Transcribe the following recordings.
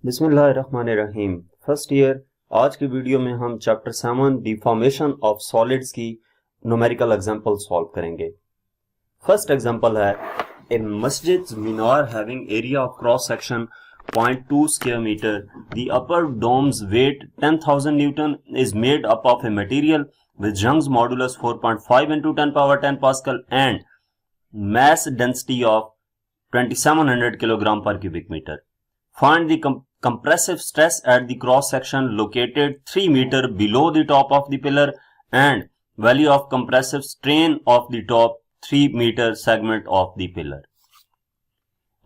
बिस्मिल्लाहिर्रहमानिर्रहीम। First year. आज की वीडियो में हम chapter 7 the formation of solids की न्यूमेरिकल एग्जांपल सॉल्व करेंगे। फर्स्ट एग्जांपल है in masjid minar having area of cross section 0.2 square metre, the upper domes weight 10,000 newton is made up of a material with Young's modulus 4.5 into 10 power 10 Pascal and mass density of 2700 kilogram per cubic meter. Find the compressive stress at the cross section located 3 meter below the top of the pillar and value of compressive strain of the top 3 meter segment of the pillar.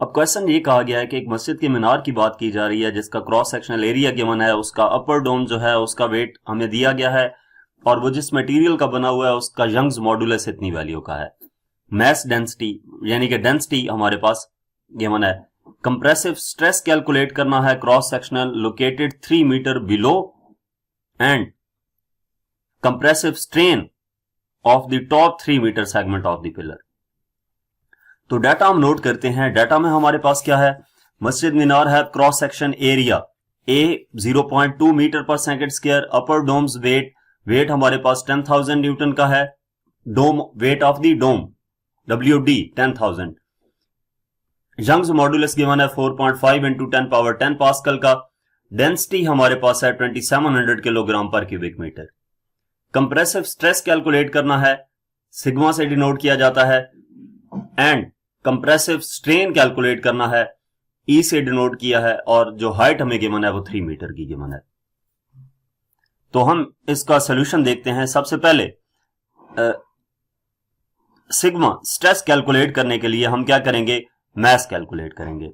अब question ये कहा गया है कि एक मस्जिद के मीनार की बात की जा रही है जिसका क्रॉस सेक्शनल एरिया गिवन है, उसका अपर डोम जो है उसका वेट हमें दिया गया है और वो जिस मटेरियल का बना हुआ है उसका यंग्स मॉडुलस इतनी वैल्यू का है। मैस डेंसिटी यानी कि डेंसिटी हमारे पास गिवन है। कंप्रेसिव स्ट्रेस कैलकुलेट करना है cross sectional located 3 metre below and compressive strain of the top 3 metre segment of the pillar. तो डाटा हम नोट करते हैं। डाटा में हमारे पास क्या है? मस्जिद मीनार है cross section area a 0.2 metre पर second square, upper domes weight हमारे पास 10,000 न्यूटन का है, dome weight of the dome WD 10,000, Young's modulus given है 4.5 इंटू 10 पावर 10 पास्कल का, डेंसिटी हमारे पास है 2700 किलोग्राम पर cubic metre. Compressive stress calculate करना है, सिग्मा से डिनोट किया जाता है, एंड कंप्रेसिव स्ट्रेन कैलकुलेट करना है, ई से डिनोट किया है, और जो हाइट हमें गिवन है वो 3 मीटर की गिवन है। तो हम इसका सोल्यूशन देखते हैं। सबसे पहले सिग्मा स्ट्रेस कैलकुलेट करने के लिए हम क्या करेंगे? मैस कैलकुलेट करेंगे।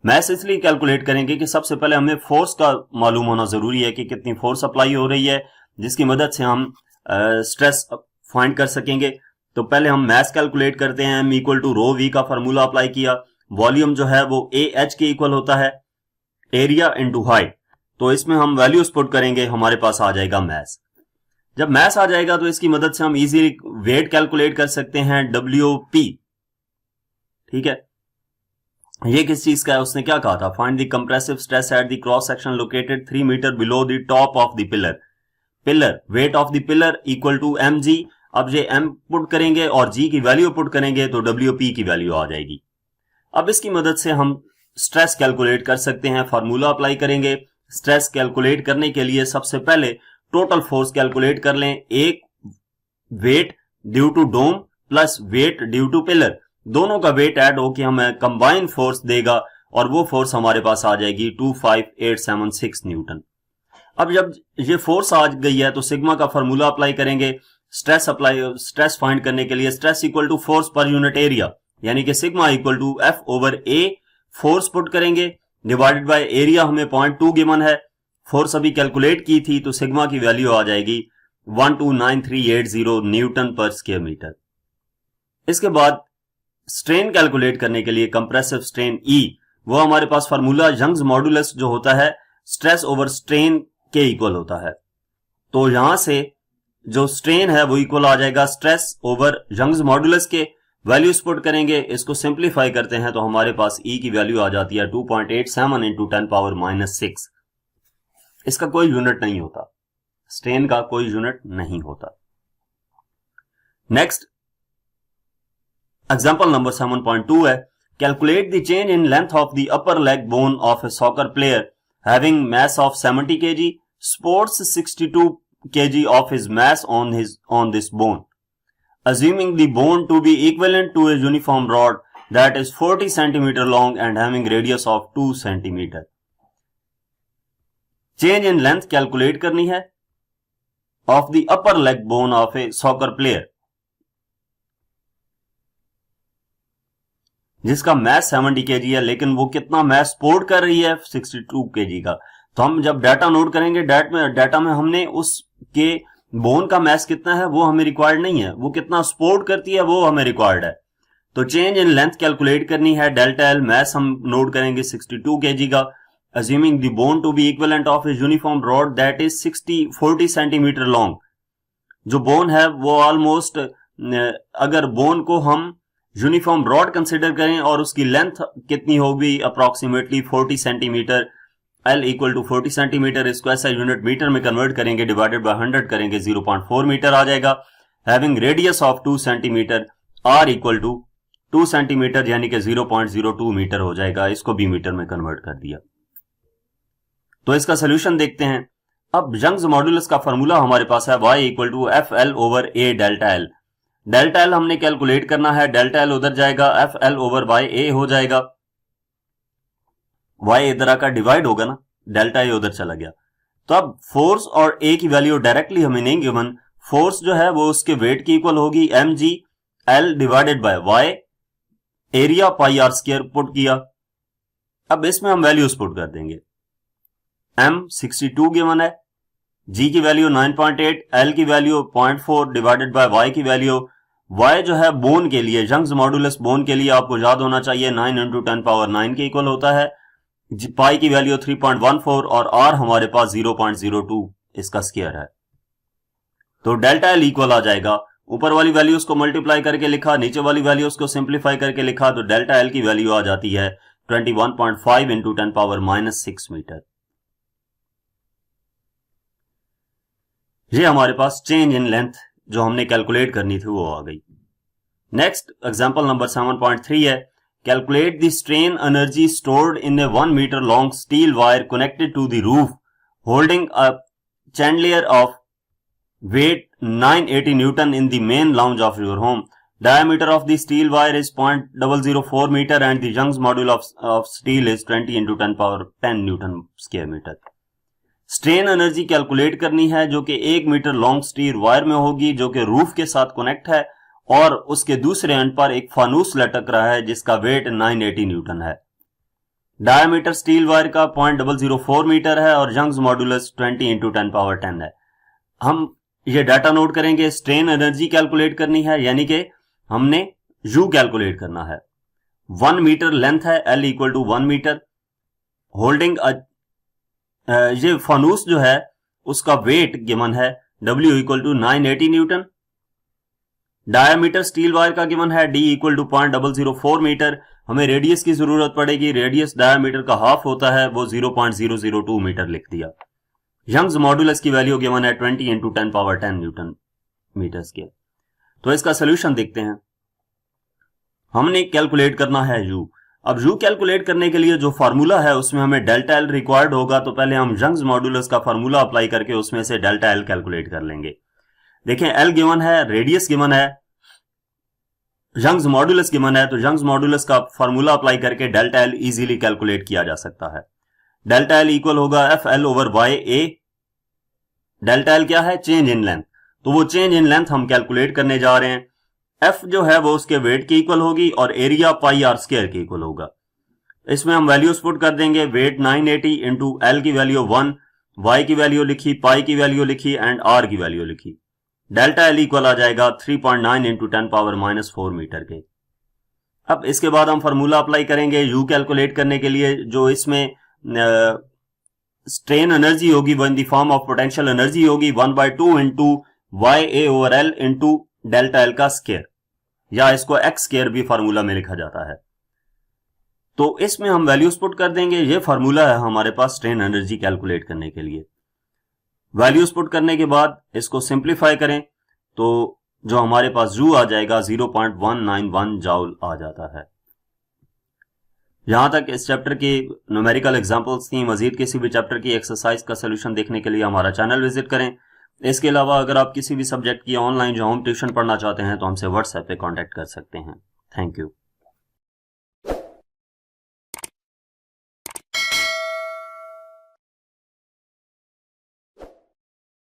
मैस इसलिए कैलकुलेट करेंगे कि सबसे पहले हमें फोर्स का मालूम होना जरूरी है कि कितनी फोर्स अप्लाई हो रही है, जिसकी मदद से हम स्ट्रेस फाइंड कर सकेंगे। तो पहले हम मैस कैलकुलेट करते हैं। m equal to rho v का फॉर्मूला अप्लाई किया। वॉल्यूम जो है वो AH के इक्वल होता है एरिया इंटू हाइट। तो इसमें हम वैल्यूज पुट करेंगे, हमारे पास आ जाएगा मैस। जब मैस आ जाएगा तो इसकी मदद से हम इजीली वेट कैलकुलेट कर सकते हैं WP। ठीक है, ये किस चीज का है? उसने क्या कहा था? Find the compressive stress at the cross section located 3 metre below the top of the pillar weight of the pillar equal to mg। अब ये m पुट करेंगे और g की वैल्यू पुट करेंगे तो WP की वैल्यू आ जाएगी। अब इसकी मदद से हम स्ट्रेस कैलकुलेट कर सकते हैं। फार्मूला अप्लाई करेंगे। स्ट्रेस कैलकुलेट करने के लिए सबसे पहले टोटल फोर्स कैलकुलेट कर लें। एक weight due to dome plus weight due to pillar, दोनों का वेट ऐड होकर हमें कंबाइन फोर्स देगा और वो फोर्स हमारे पास आ जाएगी 25876 न्यूटन। अब जब ये फोर्स आ गई है तो सिग्मा का फॉर्मूला अप्लाई करेंगे। स्ट्रेस फाइंड करने के लिए stress equal to force per unit area, यानी कि sigma equal to F over A। Force put करेंगे डिवाइडेड बाय एरिया, हमें 0.2 गिवन है। फोर्स अभी कैलकुलेट की थी तो सिग्मा की वैल्यू आ जाएगी 129380 न्यूटन पर स्क्वायर मीटर। इसके बाद स्ट्रेन कैलकुलेट करने के लिए कंप्रेसिव स्ट्रेन E, वो हमारे पास फार्मूला यंग्स मॉडुलस जो होता है स्ट्रेस ओवर स्ट्रेन के इक्वल होता है। तो यहां से जो स्ट्रेन है वो इक्वल आ जाएगा स्ट्रेस ओवर यंग्स मॉडुलस के। वैल्यूज पुट करेंगे, इसको सिंप्लीफाई करते हैं तो हमारे पास E की वैल्यू आ जाती है 2.87 इंटू 10 पावर -6। इसका कोई यूनिट नहीं होता, स्ट्रेन का कोई यूनिट नहीं होता। नेक्स्ट एग्जांपल नंबर 7.2 है। Calculate the change in length of the upper leg bone of A soccer player having mass of 70 kg, sports 62 kg of his mass on this bone, assuming the bone to be equivalent to a uniform rod that is 40 centimeter long and having radius of 2 centimeter. Change in length calculate करनी है of the upper leg bone of A soccer player जिसका mess 70 kg है, लेकिन वो कितना mess support कर रही है? 62 kg का। तो हम जब डाटा नोट करेंगे, डाटा में हमने उसके बोन का मैस कितना है वो हमें रिक्वायर्ड नहीं है, वो कितना सपोर्ट करती है वो हमें रिक्वायर्ड है। तो चेंज इन लेंथ कैलकुलेट करनी है। डेल्टा एल मैस हम नोट करेंगे 62 kg का, assuming the bone to be equivalent of a uniform rod that is 40 centimeter long। जो बोन है वो ऑलमोस्ट, अगर बोन को हम यूनिफॉर्म रॉड कंसिडर करें और उसकी लेंथ कितनी होगी, approximately 40 centimetre. L equal to 40 centimetre, इसको ऐसा यूनिट मीटर में कन्वर्ट करेंगे, डिवाइडेड बाय 100 करेंगे, 0.4 मीटर आ जाएगा। Having radius of 2 centimetre, R equal to 2 centimetre यानी कि 0.02 मीटर हो जाएगा। इसको भी मीटर में कन्वर्ट कर दिया। तो इसका सोल्यूशन देखते हैं। अब यंग्स मॉड्यूलस का फॉर्मूला हमारे पास है y equal to FL over A delta L। Delta L हमने कैलकुलेट करना है, डेल्टा L उधर जाएगा, FL ओवर बाय A हो जाएगा। y इधर आकर डिवाइड होगा ना, डेल्टा A उधर चला गया। तो अब फोर्स और A की वैल्यू डायरेक्टली हमें नहीं गिवन। फोर्स जो है वो उसके वेट की इक्वल होगी mg L divided by y, area pi r square put किया। अब इसमें हम वैल्यूज पुट कर देंगे। m 62 गिवन है, g की वैल्यू 9.8, L की वैल्यू 0.4 डिवाइडेड बाय y की वैल्यू, y जो है बोन के लिए, यंग्स मॉड्यूलस बोन के लिए आपको याद होना चाहिए 9 × 10⁻9 के इक्वल होता है। पाई की वैल्यू 3.14 और r हमारे पास 0.02 इसका स्क्वायर है। तो डेल्टा L इक्वल आ जाएगा, ऊपर वाली वैल्यूज को मल्टीप्लाई करके लिखा, नीचे वाली वैल्यूज को सिंप्लीफाई करके लिखा, तो डेल्टा L की वैल्यू आ जाती है 21.5 × 10⁻⁻6 मीटर। ये हमारे पास चेंज इन लेंथ जो हमने कैलकुलेट करनी थी वो आ गई। नेक्स्ट एग्जांपल नंबर 7.3 है, calculate the strain energy stored in a 1 metre long steel wire connected to the roof holding a chandelier of weight 980 Newton in the main lounge of your home. Diameter of the steel wire is 0.004 meter and the Young's module of steel is 20 × 10⁻10 Newton square meter. Strain energy calculate करनी है जो कि 1 metre long steel wire में होगी, जो कि roof के साथ कनेक्ट है और उसके दूसरे एंड पर एक फानूस लटक रहा है जिसका वेट 980 न्यूटन है। डायमीटर स्टील वायर का 0.004 मीटर है और यंग्स मॉड्यूलस 20 × 10⁻10 है। हम ये डाटा नोट करेंगे। स्ट्रेन एनर्जी कैलकुलेट करनी है यानी कि हमने U कैलकुलेट करना है। 1 मीटर लेंथ है, L equal to 1 metre. Holding ये फानूस जो है उसका वेट गिवन है W equal to 980 newton. Diameter steel wire का गिवन है D इक्वल टू 0.004 मीटर। हमें रेडियस की जरूरत पड़ेगी, रेडियस डायमीटर का हाफ होता है, वो 0.002 मीटर लिख दिया। यंग्स मॉड्यूलस की वैल्यू गिवन है 20 × 10⁻10 न्यूटन मीटर स्क्वायर। तो इसका सोल्यूशन देखते हैं। हमने कैलकुलेट करना है U। अब U कैलकुलेट करने के लिए जो फार्मूला है उसमें हमें डेल्टा L रिक्वायर्ड होगा, तो पहले हम यंग्स मॉड्यूलस का फार्मूला अप्लाई करके उसमें से डेल्टा L कैलकुलेट कर लेंगे। देखें L गिवन है, रेडियस गिवन है, यंग्स मॉड्यूलस गिवन है, तो यंग्स मॉड्यूलस का फार्मूला अप्लाई करके डेल्टा L इजीली कैलकुलेट किया जा सकता है। डेल्टा L इक्वल होगा FL over by A। Delta L क्या है? Change in length. तो वो चेंज इन लेंथ हम कैलकुलेट करने जा रहे हैं। F जो है वो उसके वेट की इक्वल होगी और एरिया पाई r स्क्वायर के इक्वल होगा। इसमें हम वैल्यूज पुट कर देंगे। वेट 980 इंटू L की वैल्यू 1, Y की वैल्यू लिखी, पाई की वैल्यू लिखी एंड R की वैल्यू लिखी। डेल्टा L इक्वल आ जाएगा 3.9 × 10⁻⁴ मीटर के। अब इसके बाद हम फार्मूला अप्लाई करेंगे U कैलकुलेट करने के लिए। जो इसमें स्ट्रेन एनर्जी होगी वो in the form of potential energy होगी 1/2 into YA over L into delta L का स्क्वायर, या इसको x स्क्वायर भी फार्मूला में लिखा जाता है। तो इसमें हम वैल्यूज पुट कर देंगे। ये फार्मूला है हमारे पास स्ट्रेन एनर्जी कैलकुलेट करने के लिए। वैल्यूज पुट करने के बाद इसको सिंप्लीफाई करें तो जो हमारे पास U आ जाएगा 0.191 जूल आ जाता है। यहां तक इस चैप्टर की न्यूमेरिकल एग्जांपल्स थी। मजीद किसी भी चैप्टर की एक्सरसाइज का सोल्यूशन देखने के लिए हमारा चैनल विजिट करें। इसके अलावा अगर आप किसी भी सब्जेक्ट की ऑनलाइन जो होम ट्यूशन पढ़ना चाहते हैं तो हमसे व्हाट्सएप पे कांटेक्ट कर सकते हैं। Thank you.